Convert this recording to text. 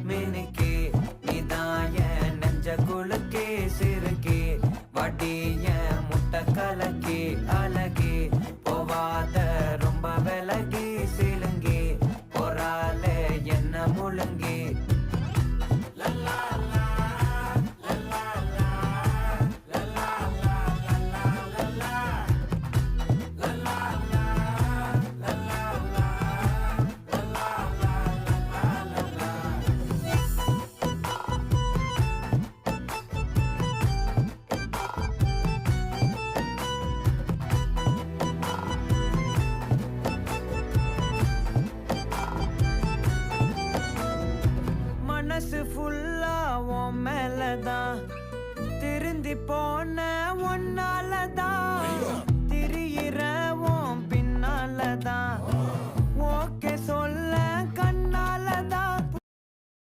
மினுக்கே நீதான் என் நெஞ்ச குலுக்கே சிறுக்கே வடிய முட்டை கலக்கே அழகே போவாத ரொம்ப விலகி சிலுங்கி போறாலே என்ன முழுங்கி மனசு ஃபுல்லா உன் மேலதான் திருந்தி போன ஒன்னாலதான் திரியிற உன் பின்னாலதான்